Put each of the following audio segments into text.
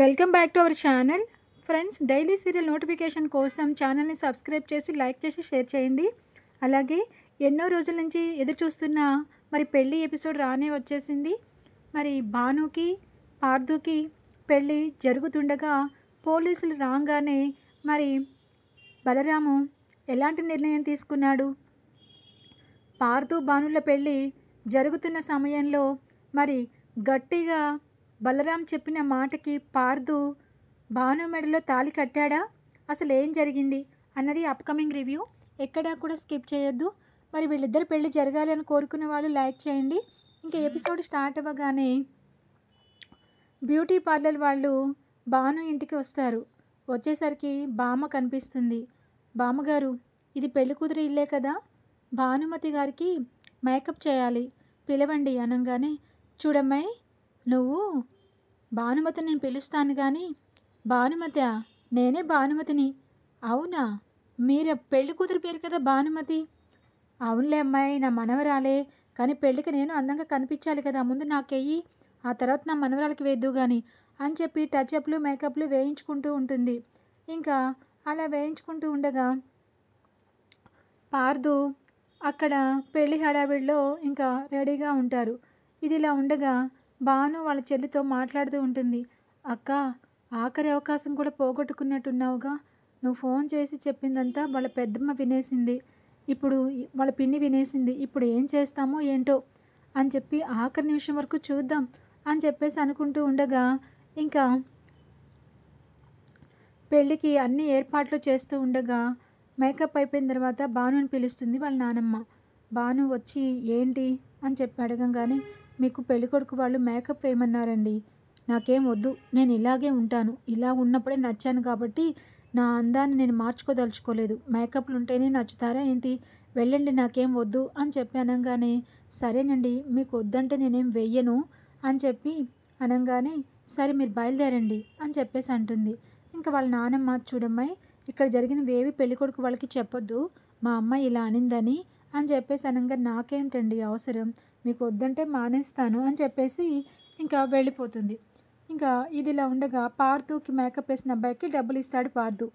Welcome back to our channel. Friends, daily serial notification కోసం ఛానల్ని subscribe చేసి like చేసి షేర్ చేయండి. అలాగే ఎన్నో రోజుల నుంచి ఎదురు చూస్తున్న పెళ్ళి ఎపిసోడ్ రానే వచ్చేసింది. భానుకి పార్థుకి పెళ్ళి జరుగుతుండగా పోలీసులు రాగానే బలరాము ఎలాంటి నిర్ణయం తీసుకున్నాడు? పార్థు భానుల పెళ్ళి జరుగుతున్న సమయంలో గట్టిగా బలరాం చెప్పిన మాటకి పార్థు భాను మెడలో తాళి కట్టాడా? అసలు ఏం జరిగింది అన్నది అప్కమింగ్ రివ్యూ. ఎక్కడా కూడా స్కిప్ చేయొద్దు. వీళ్ళిద్దరు పెళ్ళి జరగాలి అని కోరుకునే వాళ్ళు లైక్ చేయండి. ఇంకా ఎపిసోడ్ స్టార్ట్ అవ్వగానే బ్యూటీ పార్లర్ వాళ్ళు భాను ఇంటికి వస్తారు. వచ్చేసరికి బామ్మ కనిపిస్తుంది. బామ్మగారు, ఇది పెళ్లి కూతురు ఇల్లే కదా, భానుమతి గారికి మేకప్ చేయాలి, పిలవండి అనగానే, చూడమ్మాయి, నువ్వు భానుమతిని నేను పిలుస్తాను కానీ భానుమతి, నేనే భానుమతిని. అవునా, మీరు పెళ్లి కూతురు పేరు కదా భానుమతి? అవునులే అమ్మాయి, నా మనవరాలే, కానీ పెళ్ళికి నేను అందంగా కనిపించాలి కదా, ముందు నాకెయ్యి, ఆ తర్వాత నా మనవరాలకి వేద్దు కానీ అని చెప్పి టచ్అప్లు మేకప్లు వేయించుకుంటూ ఉంటుంది. ఇంకా అలా వేయించుకుంటూ ఉండగా పార్థు అక్కడ పెళ్లి హడావిడిలో ఇంకా రెడీగా ఉంటారు. ఇది ఇలా ఉండగా భాను వాళ్ళ చెల్లితో మాట్లాడుతూ ఉంటుంది. అక్క, ఆఖరి అవకాశం కూడా పోగొట్టుకున్నట్టున్నావుగా, నువ్వు ఫోన్ చేసి చెప్పిందంతా వాళ్ళ పెద్దమ్మ వినేసింది, ఇప్పుడు వాళ్ళ పిన్ని వినేసింది, ఇప్పుడు ఏం చేస్తామో ఏంటో అని చెప్పి ఆఖరి నిమిషం వరకు చూద్దాం అని చెప్పేసి అనుకుంటూ ఉండగా ఇంకా పెళ్ళికి అన్ని ఏర్పాట్లు చేస్తూ ఉండగా మేకప్ అయిపోయిన తర్వాత భానుని పిలుస్తుంది వాళ్ళ నానమ్మ. భాను వచ్చి ఏంటి అని చెప్పి అడగంగానే, మీకు పెళ్ళికొడుకు వాళ్ళు మేకప్ వేయమన్నారండి, నాకేం వద్దు, నేను ఇలాగే ఉంటాను, ఇలా ఉన్నప్పుడే నచ్చాను కాబట్టి నా అందాన్ని నేను మార్చుకోదలుచుకోలేదు, మేకప్లు ఉంటేనే నచ్చుతారా ఏంటి, వెళ్ళండి, నాకేం వద్దు అని చెప్పి అనగానే, సరేనండి, మీకు వద్దంటే నేనేం వెయ్యను అని చెప్పి అనగానే, సరే మీరు బయలుదేరండి అని చెప్పేసి అంటుంది. ఇంకా వాళ్ళ నానమ్మ, చూడమ్మాయి, ఇక్కడ జరిగినవేవి పెళ్ళికొడుకు వాళ్ళకి చెప్పొద్దు, మా అమ్మాయి ఇలా అనిందని అని చెప్పేసి అనగా, నాకేంటండి అవసరం, మీకు వద్దంటే మానేస్తాను అని చెప్పేసి ఇంకా వెళ్ళిపోతుంది. ఇంకా ఇది ఇలా ఉండగా పార్థుకి మేకప్ వేసిన అబ్బాయికి డబ్బులు ఇస్తాడు పార్థు.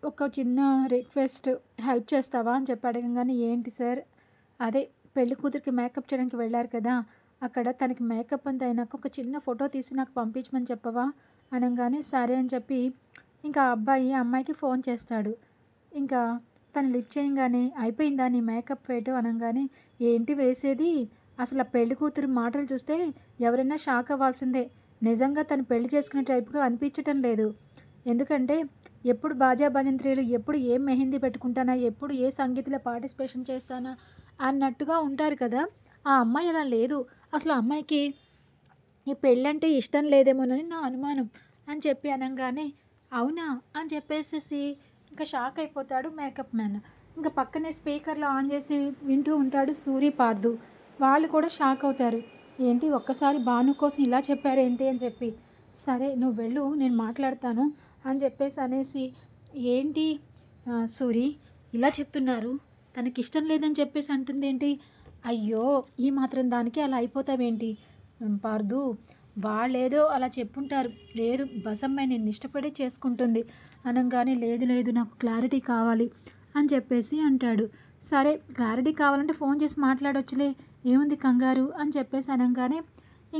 ఒక చిన్న రిక్వెస్ట్, హెల్ప్ చేస్తావా అని చెప్పి అడగంగానే, ఏంటి సార్? అదే పెళ్లి కూతురికి మేకప్ చేయడానికి వెళ్ళారు కదా, అక్కడ తనకి మేకప్ అంతా అయినాక ఒక చిన్న ఫోటో తీసి నాకు పంపించమని చెప్పవా అనగానే, సరే అని చెప్పి ఇంకా అమ్మాయికి ఫోన్ చేస్తాడు. ఇంకా తను లిఫ్ట్ చేయగానే, అయిపోయిందా నీ మేకప్ వేయటం అనగానే, ఏంటి వేసేది, అసలు ఆ పెళ్లి కూతురు మాటలు చూస్తే ఎవరైనా షాక్ అవ్వాల్సిందే, నిజంగా తను పెళ్లి చేసుకునే టైప్గా అనిపించటం లేదు, ఎందుకంటే ఎప్పుడు బాజా భజంత్రీలు, ఎప్పుడు ఏం మెహందీ పెట్టుకుంటానా, ఎప్పుడు ఏ సంగీతంలో పార్టిసిపేషన్ చేస్తానా అన్నట్టుగా ఉంటారు కదా, ఆ అమ్మాయి అలా లేదు, అసలు ఆ అమ్మాయికి ఈ పెళ్ళంటే ఇష్టం లేదేమోనని నా అనుమానం అని చెప్పి అనగానే, అవునా అని చెప్పేసి ఇంకా షాక్ అయిపోతాడు మేకప్ మ్యాన్. ఇంకా పక్కనే స్పీకర్లో ఆన్ చేసి వింటూ ఉంటాడు సూరి, పార్థు. వాళ్ళు కూడా షాక్ అవుతారు. ఏంటి, ఒక్కసారి భాను కోసం ఇలా చెప్పారేంటి అని చెప్పి, సరే నువ్వు వెళ్ళు, నేను మాట్లాడతాను అని చెప్పేసి అనేసి, ఏంటి సూరి ఇలా చెప్తున్నారు, తనకి ఇష్టం లేదని చెప్పేసి అంటుంది ఏంటి, అయ్యో ఈ మాత్రం దానికి అలా అయిపోతావేంటి పార్థు, వాళ్ళేదో అలా చెప్పుంటారు, లేదు బసమ్మాయి నేను ఇష్టపడి చేసుకుంటుంది అనగానే, లేదు లేదు నాకు క్లారిటీ కావాలి అని చెప్పేసి అంటాడు. సరే క్లారిటీ కావాలంటే ఫోన్ చేసి మాట్లాడొచ్చులే, ఏముంది కంగారు అని చెప్పేసి అనగానే,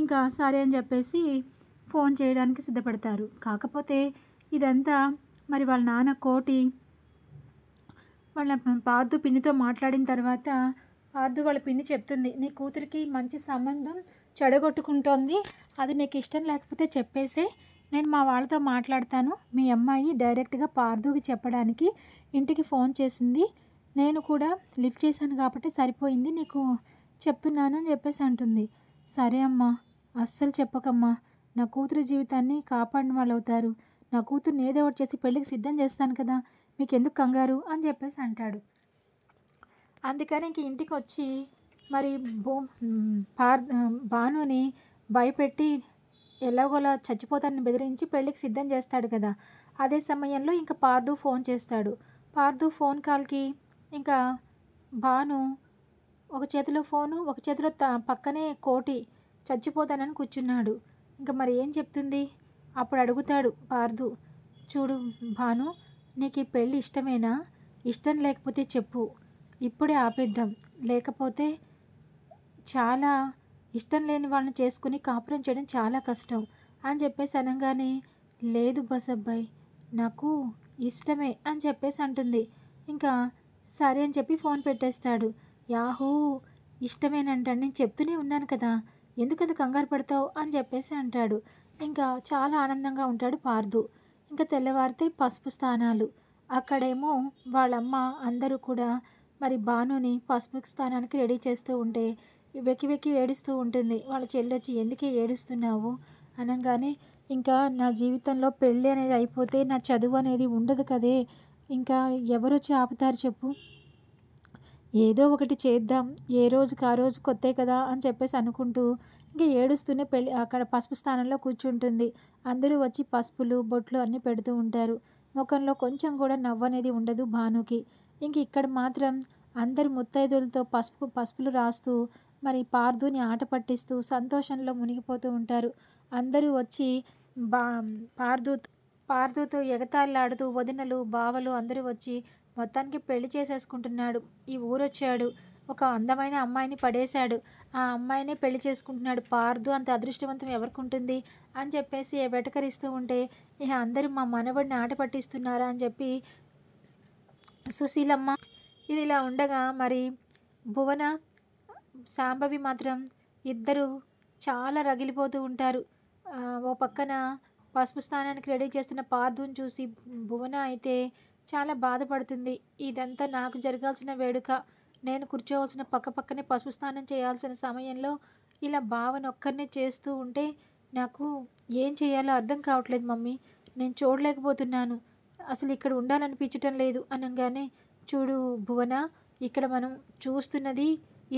ఇంకా సరే అని చెప్పేసి ఫోన్ చేయడానికి సిద్ధపడతారు. కాకపోతే ఇదంతా వాళ్ళ నాన్న కోటి వాళ్ళ పార్థు పిన్నితో మాట్లాడిన తర్వాత పార్థు వాళ్ళ పిన్ని చెప్తుంది, నీ కూతురికి మంచి సంబంధం చెడగొట్టుకుంటోంది, అది నీకు ఇష్టం లేకపోతే చెప్పేసే, నేను మా వాళ్ళతో మాట్లాడతాను, మీ అమ్మాయి డైరెక్ట్గా పార్థుకి చెప్పడానికి ఇంటికి ఫోన్ చేసింది, నేను కూడా లిఫ్ట్ చేశాను కాబట్టి సరిపోయింది, నీకు చెప్తున్నాను అని చెప్పేసి అంటుంది. సరే అమ్మా, అస్సలు చెప్పకమ్మా, నా కూతురు జీవితాన్ని కాపాడిన వాళ్ళు అవుతారు, నా కూతుర్ని ఏదో ఒకటి చేసి పెళ్ళికి సిద్ధం చేస్తాను కదా, మీకు ఎందుకు కంగారు అని చెప్పేసి అంటాడు. అందుకని ఇంక ఇంటికి వచ్చి భానుని భయపెట్టి ఎలాగోలా చచ్చిపోతానని బెదిరించి పెళ్ళికి సిద్ధం చేస్తాడు కదా, అదే సమయంలో ఇంకా పార్థు ఫోన్ చేస్తాడు. పార్థు ఫోన్ కాల్కి ఇంకా భాను ఒక చేతిలో ఫోను, ఒక చేతిలో పక్కనే కోటి చచ్చిపోతానని కూర్చున్నాడు. ఇంకా ఏం చెప్తుంది, అప్పుడు అడుగుతాడు పార్థు, చూడు భాను, నీకు ఈ పెళ్ళి ఇష్టమేనా? ఇష్టం లేకపోతే చెప్పు, ఇప్పుడే ఆపేద్దాం. లేకపోతే చాలా ఇష్టం లేని వాళ్ళని చేసుకుని కాపురం చేయడం చాలా కష్టం అని చెప్పేసి అనగానే, లేదు బసబ్బాయి, నాకు ఇష్టమే అని చెప్పేసి అంటుంది. ఇంకా సరే అని చెప్పి ఫోన్ పెట్టేస్తాడు. యాహూ, ఇష్టమేనంటాడు. నేను చెప్తూనే ఉన్నాను కదా, ఎందుకంత కంగారు పడతావు అని చెప్పేసి అంటాడు. ఇంకా చాలా ఆనందంగా ఉంటాడు పార్థు. ఇంకా తెల్లవారితే పసుపు స్థానాలు. అక్కడేమో వాళ్ళమ్మ అందరూ కూడా మరి భానుని పసుపు స్థానానికి రెడీ చేస్తూ ఉంటే వెక్కి వెక్కి ఏడుస్తూ ఉంటుంది. వాళ్ళ చెల్లొచ్చి, ఎందుకే ఏడుస్తున్నావు అనగానే, ఇంకా నా జీవితంలో పెళ్ళి అనేది అయిపోతే నా చదువు అనేది ఉండదు కదే, ఇంకా ఎవరొచ్చి ఆపుతారు చెప్పు, ఏదో ఒకటి చేద్దాం, ఏ రోజుకి ఆ రోజు కొత్తే కదా అని చెప్పేసి అనుకుంటూ ఇంకా ఏడుస్తూనే పెళ్ళి అక్కడ పసుపు స్థానంలో కూర్చుంటుంది. అందరూ వచ్చి పసుపులు బొట్లు అన్నీ పెడుతూ ఉంటారు. ముఖంలో కొంచెం కూడా నవ్వు అనేది ఉండదు భానుకి. ఇంక ఇక్కడ మాత్రం అందరు ముత్తైదులతో పసుపులు రాస్తూ మరి పార్థుని ఆట పట్టిస్తూ సంతోషంలో మునిగిపోతూ ఉంటారు. అందరూ వచ్చి బా పార్థు పార్థుతో ఎగతాళిలాడుతూ వదినలు బావలు అందరూ వచ్చి మొత్తానికి పెళ్లి చేసేసుకుంటున్నాడు. ఈ ఊరొచ్చాడు, ఒక అందమైన అమ్మాయిని పడేశాడు, ఆ అమ్మాయినే పెళ్లి చేసుకుంటున్నాడు. పార్థు అంత అదృష్టవంతం ఎవరికి ఉంటుంది అని చెప్పేసి వెటకరిస్తూ ఉంటే, ఇక అందరూ మా మనవడిని ఆట పట్టిస్తున్నారా అని చెప్పి సుశీలమ్మ. ఇది ఇలా ఉండగా మరి భువన శాంభవి మాత్రం ఇద్దరు చాలా రగిలిపోతూ ఉంటారు. ఓ పక్కన పసుపు స్థానానికి రెడీ చేస్తున్న పార్థుని చూసి భువన అయితే చాలా బాధపడుతుంది. ఇదంతా నాకు జరగాల్సిన వేడుక, నేను కూర్చోవలసిన పక్కనే పసుపు స్నానం చేయాల్సిన సమయంలో ఇలా బావనొక్కరినే చేస్తూ ఉంటే నాకు ఏం చేయాలో అర్థం కావట్లేదు మమ్మీ, నేను చూడలేకపోతున్నాను, అసలు ఇక్కడ ఉండాలనిపించటం లేదు అనగానే, చూడు భువన, ఇక్కడ మనం చూస్తున్నది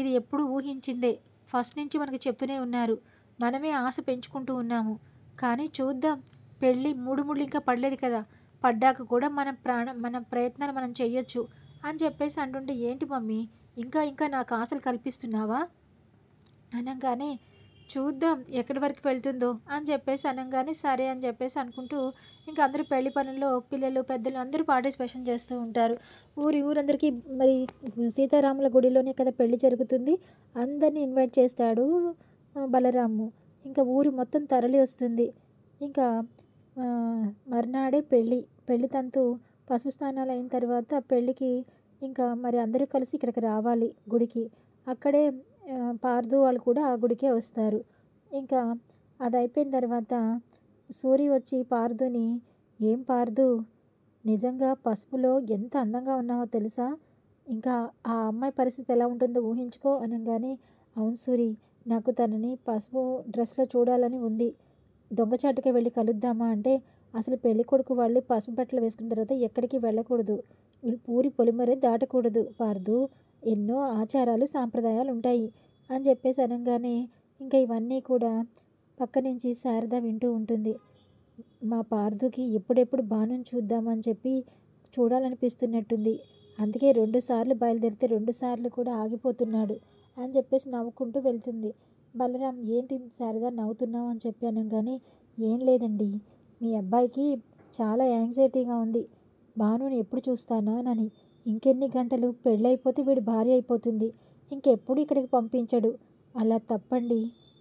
ఇది ఎప్పుడు ఊహించిందే, ఫస్ట్ నుంచి మనకు చెప్తూనే ఉన్నారు, మనమే ఆశ పెంచుకుంటూ ఉన్నాము. కానీ చూద్దాం, పెళ్ళి మూడు ముళ్ళు ఇంకా పడలేదు కదా, పడ్డాక కూడా మన ప్రయత్నాలు మనం చెయ్యొచ్చు అని చెప్పేసి అంటుంటే, ఏంటి మమ్మీ ఇంకా నాకు ఆశలు కల్పిస్తున్నావా అనగానే, చూద్దాం ఎక్కడి వరకు వెళ్తుందో అని చెప్పేసి అనగానే, సరే అని చెప్పేసి అనుకుంటూ ఇంకా అందరూ పెళ్లి పనుల్లో పిల్లలు పెద్దలు అందరూ పార్టిసిపేషన్ చేస్తూ ఉంటారు. ఊరందరికీ మరి సీతారాముల గుడిలోనే కదా పెళ్లి జరుగుతుంది, అందరినీ ఇన్వైట్ చేస్తాడు బలరాము. ఇంకా ఊరి మొత్తం తరలి వస్తుంది. ఇంకా మర్నాడే పెళ్లి తంతు పసుపు స్నానాలు అయిన తర్వాత పెళ్ళికి ఇంకా మరి అందరూ కలిసి ఇక్కడికి రావాలి గుడికి. అక్కడే పార్థు వాళ్ళు కూడా ఆ గుడికే వస్తారు. ఇంకా అది అయిపోయిన తర్వాత సూరి వచ్చి పార్థుని, ఏం పార్థు, నిజంగా పసుపులో ఎంత అందంగా ఉన్నావో తెలుసా, ఇంకా ఆ అమ్మాయి పరిస్థితి ఎలా ఉంటుందో ఊహించుకో అనగానే, అవును సూరి, నాకు తనని పసుపు డ్రెస్లో చూడాలని ఉంది, దొంగచాటుగా వెళ్ళి కలుద్దామా అంటే, అసలు పెళ్లి కొడుకు వాళ్ళు పసుపు బట్టలు వేసుకున్న తర్వాత ఎక్కడికి వెళ్ళకూడదు, ఊరి పొలిమరే దాటకూడదు పార్థు, ఎన్నో ఆచారాలు సాంప్రదాయాలు ఉంటాయి అని చెప్పేసి అనగానే, ఇంకా ఇవన్నీ కూడా పక్క నుంచి శారద వింటూ ఉంటుంది. మా పార్థుకి ఎప్పుడెప్పుడు భానుని చూద్దామని చెప్పి చూడాలనిపిస్తున్నట్టుంది, అందుకే 2 సార్లు బయలుదేరితే 2 సార్లు కూడా ఆగిపోతున్నాడు అని చెప్పేసి నవ్వుకుంటూ వెళ్తుంది. బలరాం, ఏంటి శారద నవ్వుతున్నావు అని చెప్పి అనగానే, ఏం లేదండి, మీ అబ్బాయికి చాలా యాంగ్జైటీగా ఉంది, భానుని ఎప్పుడు చూస్తానా అని, ఇంకెన్ని గంటలు పెళ్ళైపోతే వీడి భార్య అయిపోతుంది, ఇంకెప్పుడు ఇక్కడికి పంపించడు, అలా తప్పండి,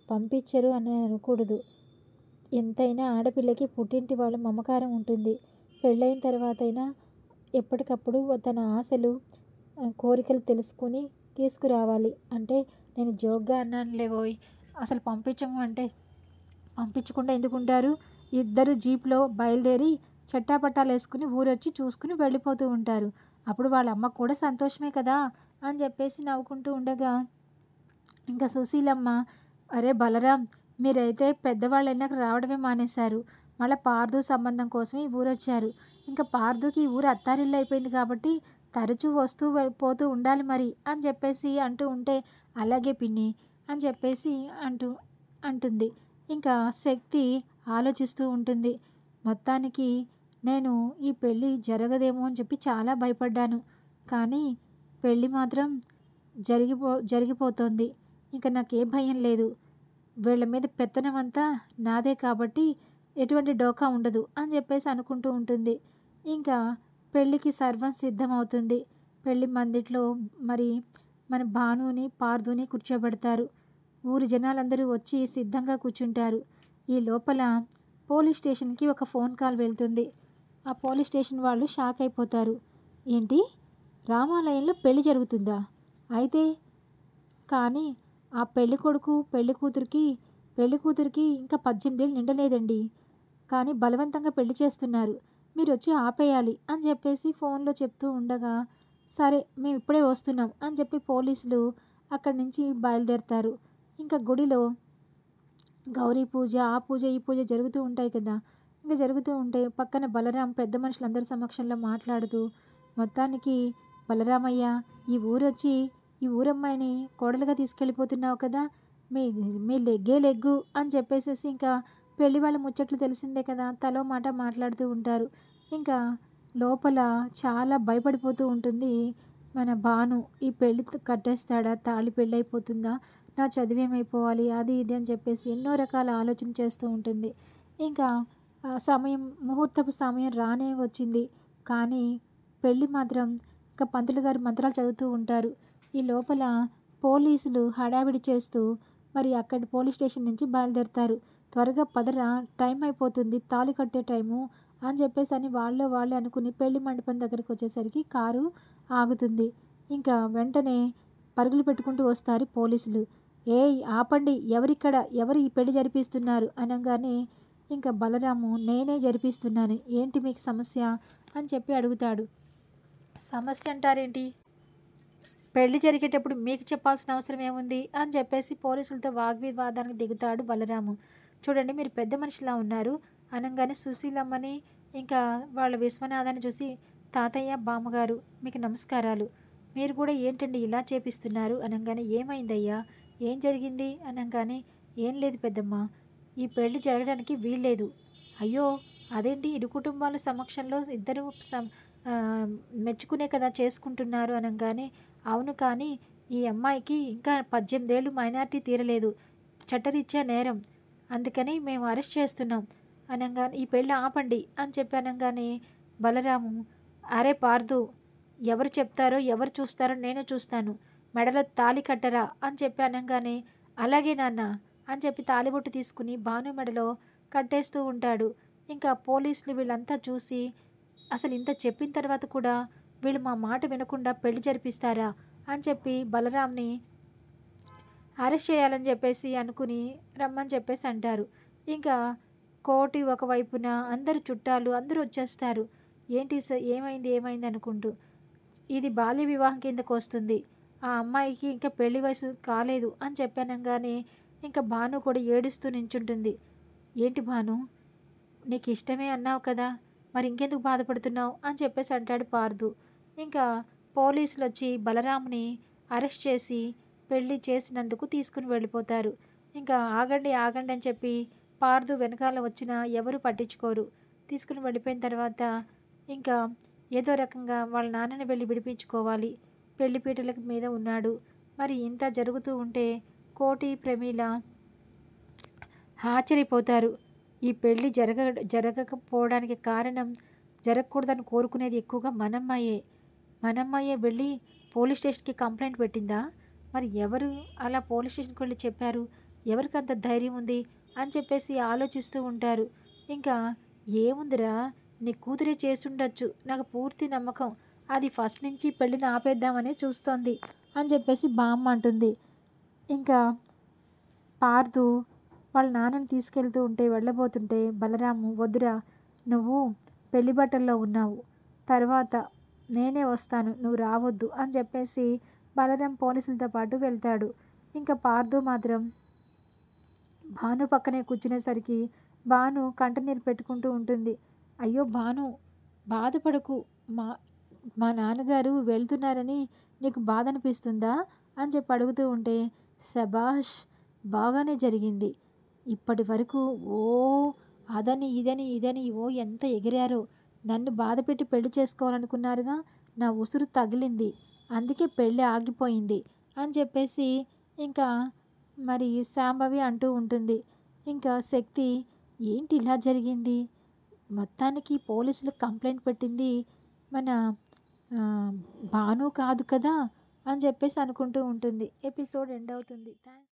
పంపించరు అని అనకూడదు, ఎంతైనా ఆడపిల్లకి పుట్టింటి వాళ్ళ మమకారం ఉంటుంది, పెళ్ళైన తర్వాత అయినా ఎప్పటికప్పుడు తన ఆశలు కోరికలు తెలుసుకుని తీసుకురావాలి అంటే, నేను జోక్గా అన్నాను లేవోయ్, అసలు పంపించము అంటే పంపించకుండా ఎందుకుంటారు, ఇద్దరు జీప్లో బయలుదేరి చట్టాపట్టాలు వేసుకుని ఊరొచ్చి చూసుకుని వెళ్ళిపోతూ ఉంటారు, అప్పుడు వాళ్ళ అమ్మకు కూడా సంతోషమే కదా అని చెప్పేసి నవ్వుకుంటూ ఉండగా, ఇంకా సుశీలమ్మ, అరే బలరాం, మీరైతే పెద్దవాళ్ళు అయినాక రావడమే మానేశారు, మళ్ళీ పార్థు సంబంధం కోసమే ఈ ఊరొచ్చారు, ఇంకా పార్థుకి ఈ ఊరు అత్తారిల్లు అయిపోయింది కాబట్టి తరచూ వస్తూ పోతూ ఉండాలి మరి అని చెప్పేసి అంటూ ఉంటే, అలాగే పిన్ని అని చెప్పేసి అంటుంది. ఇంకా శక్తి ఆలోచిస్తూ ఉంటుంది, మొత్తానికి నేను ఈ పెళ్ళి జరగదేమో అని చెప్పి చాలా భయపడ్డాను, కానీ పెళ్ళి మాత్రం జరిగిపోతుంది, ఇంకా నాకే భయం లేదు, వీళ్ళ మీద పెత్తనం అంతా నాదే కాబట్టి ఎటువంటి డోకా ఉండదు అని చెప్పేసి అనుకుంటూ ఉంటుంది. ఇంకా పెళ్ళికి సర్వం సిద్ధమవుతుంది. పెళ్లి మందిట్లో మరి మన భానుని, పార్థుని కూర్చోబెడతారు. ఊరి జనాలందరూ వచ్చి సిద్ధంగా కూర్చుంటారు. ఈ లోపల పోలీస్ స్టేషన్‌కి ఒక ఫోన్ కాల్ వెళ్తుంది. ఆ పోలీస్ స్టేషన్ వాళ్ళు షాక్ అయిపోతారు. ఏంటి? రామాలయంలో పెళ్లి జరుగుతుందా? అయితే కానీ ఆ పెళ్ళికొడుకు, పెళ్ళికూతురికి ఇంకా 18 ఏళ్ళు నిండలేదండి. కానీ బలవంతంగా పెళ్లి చేస్తున్నారు. మీరొచ్చి ఆపేయాలి అని చెప్పేసి ఫోన్‌లో చెప్తూ ఉండగా, సరే మేమిప్పుడే వస్తున్నాం అని చెప్పి పోలీసులు అక్కడి నుంచి బయలుదేరతారు. ఇంకా గుడిలో గౌరీ పూజ, ఆ పూజ, ఈ పూజ జరుగుతూ ఉంటాయి కదా! ఇంక జరుగుతూ ఉంటే పక్కన బలరాం పెద్ద మనుషులందరి సమక్షంలో మాట్లాడుతూ, మొత్తానికి బలరామయ్య ఈ ఊరమ్మాయిని కోడలుగా తీసుకెళ్ళిపోతున్నావు కదా! మీ మీ లెగ్గే లెగ్గు అని చెప్పేసేసి ఇంకా పెళ్లి వాళ్ళ ముచ్చట్లు తెలిసిందే కదా! తలో మాట మాట్లాడుతూ ఉంటారు. ఇంకా లోపల చాలా భయపడిపోతూ ఉంటుంది మన భాను. ఈ పెళ్లి కట్టేస్తాడా? తాళి పెళ్ళైపోతుందా? నా చదువేమైపోవాలి? అది ఇది అని చెప్పేసి ఎన్నో రకాల ఆలోచన చేస్తూ ఉంటుంది. ఇంకా ముహూర్తపు సమయం రానే వచ్చింది. కానీ పెళ్ళి మాత్రం ఇంకా పంతులు గారు మంత్రాలు చదువుతూ ఉంటారు. ఈ లోపల పోలీసులు హడావిడి చేస్తూ మరి అక్కడి పోలీస్ స్టేషన్ నుంచి బయలుదేరతారు. త్వరగా పదరా, టైం అయిపోతుంది, తాళి కట్టే టైము అని చెప్పేసి అని వాళ్ళే అనుకుని పెళ్లి మండపం దగ్గరికి వచ్చేసరికి కారు ఆగుతుంది. ఇంకా వెంటనే పరుగులు పెట్టుకుంటూ వస్తారు పోలీసులు. ఏయ్ ఆపండి! ఎవరిక్కడ? ఎవరు ఈ పెళ్లి జరిపిస్తున్నారు? అనంగానే ఇంకా బలరాము నేనే జరిపిస్తున్నాను. ఏంటి మీకు సమస్య? అని చెప్పి అడుగుతాడు. సమస్య అంటారేంటి? పెళ్లి జరిగేటప్పుడు మీకు చెప్పాల్సిన అవసరం ఏముంది? అని చెప్పేసి పోలీసులతో వాగ్వివాదానికి దిగుతాడు బలరాము. చూడండి మీరు పెద్ద మనిషిలా ఉన్నారు అనంగానే సుశీలమ్మని ఇంకా వాళ్ళ విశ్వనాథాన్ని చూసి, తాతయ్య, బామ్మగారు మీకు నమస్కారాలు. మీరు కూడా ఏంటండి ఇలా చేపిస్తున్నారు అనంగానే, ఏమైందయ్యా? ఏం జరిగింది? అనంగానే, ఏం లేదు పెద్దమ్మ, ఈ పెళ్లి జరగడానికి వీల్లేదు. అయ్యో అదేంటి ఇరు కుటుంబాల సమక్షంలో ఇద్దరు మెచ్చుకునే కదా చేసుకుంటున్నారు అనంగానే, అవును కానీ ఈ అమ్మాయికి ఇంకా 18 ఏళ్ళు మైనారిటీ తీరలేదు, చట్టరీత్యా నేరం, అందుకని మేము అరెస్ట్ చేస్తున్నాం అనంగానే, ఈ పెళ్ళి ఆపండి అని చెప్పి అనంగానే బలరాము, అరే పార్దు, ఎవరు చెప్తారో ఎవరు చూస్తారో నేను చూస్తాను, మెడలో తాళి కట్టరా అని చెప్పి అనంగానే, అలాగే నాన్న అని చెప్పి తాళిబొట్టు తీసుకుని భాను మెడలో కట్టేస్తూ ఉంటాడు. ఇంకా పోలీసులు వీళ్ళంతా చూసి, అసలు ఇంత చెప్పిన తర్వాత కూడా వీళ్ళు మా మాట వినకుండా పెళ్లి జరిపిస్తారా అని చెప్పి బలరాంని అరెస్ట్ చేయాలని చెప్పేసి అనుకుని రమ్మని చెప్పేసి అంటారు. ఇంకా కోటి ఒకవైపున అందరు చుట్టాలు అందరూ వచ్చేస్తారు. ఏంటి ఏమైంది అనుకుంటూ. ఇది బాల్య వివాహం కిందకు వస్తుంది, ఆ అమ్మాయికి ఇంకా పెళ్లి వయసు కాలేదు అని చెప్పానంగానే ఇంకా భాను కూడా ఏడుస్తూ నించుంటుంది. ఏంటి భాను, నీకు ఇష్టమే అన్నావు కదా, మరి ఇంకెందుకు బాధపడుతున్నావు అని చెప్పేసి అంటాడు పార్దు. ఇంకా పోలీసులు వచ్చి బలరాంని అరెస్ట్ చేసి పెళ్లి చేసినందుకు తీసుకుని వెళ్ళిపోతారు. ఇంకా ఆగండి ఆగండి అని చెప్పి పార్దు వెనకాల వచ్చినా ఎవరు పట్టించుకోరు. తీసుకుని వెళ్ళిపోయిన తర్వాత ఇంకా ఏదో రకంగా వాళ్ళ నాన్నని వెళ్ళి విడిపించుకోవాలి. పెళ్లిపీటల మీద ఉన్నాడు. మరి ఇంత జరుగుతూ ఉంటే కోటి, ప్రమీల ఆశ్చర్యపోతారు. ఈ పెళ్ళి జరగకపోవడానికి కారణం, జరగకూడదని కోరుకునేది ఎక్కువగా మనమ్మాయే వెళ్ళి పోలీస్ స్టేషన్కి కంప్లైంట్ పెట్టిందా? మరి ఎవరు అలా పోలీస్ స్టేషన్కి వెళ్ళి చెప్పారు? ఎవరికి అంత ధైర్యం ఉంది అని చెప్పేసి ఆలోచిస్తూ ఉంటారు. ఇంకా ఏముందిరా, నీ కూతురే చేసుండొచ్చు, నాకు పూర్తి నమ్మకం, అది ఫస్ట్ నుంచి పెళ్ళిని ఆపేద్దామనే చూస్తోంది అని చెప్పేసి బామ్మ అంటుంది. ఇంకా పార్దు వాళ్ళ నాన్నని తీసుకెళ్తూ ఉంటే వెళ్ళబోతుంటే బలరాము, వద్దురా, నువ్వు పెళ్లి బట్టల్లో ఉన్నావు, తర్వాత నేనే వస్తాను, నువ్వు రావద్దు అని చెప్పేసి బలరాం పోలీసులతో పాటు వెళ్తాడు. ఇంకా పార్దు మాత్రం భాను పక్కనే కూర్చునేసరికి భాను కంటనీరు పెట్టుకుంటూ ఉంటుంది. అయ్యో భాను, బాధపడకు, మా మా నాన్నగారు వెళ్తున్నారని నీకు బాధ అనిపిస్తుందా అని చెప్పి అడుగుతూ ఉంటే, శబాష్, బాగానే జరిగింది, ఇప్పటి వరకు ఓ అదని ఇదని ఓ ఎంత ఎగిరారో, నన్ను బాధపెట్టి పెళ్లి చేసుకోవాలనుకున్నారుగా, నా ఉసురు తగిలింది, అందుకే పెళ్ళి ఆగిపోయింది అని చెప్పేసి ఇంకా మరి శాంభవి అంటూ ఉంటుంది. ఇంకా శక్తి, ఏంటి ఇలా జరిగింది? మొత్తానికి పోలీసులకు కంప్లెయింట్ పెట్టింది మన భాను కాదు కదా అని చెప్పేసి అనుకుంటూ ఉంటుంది. ఎపిసోడ్ ఎండ్ అవుతుంది. థ్యాంక్స్.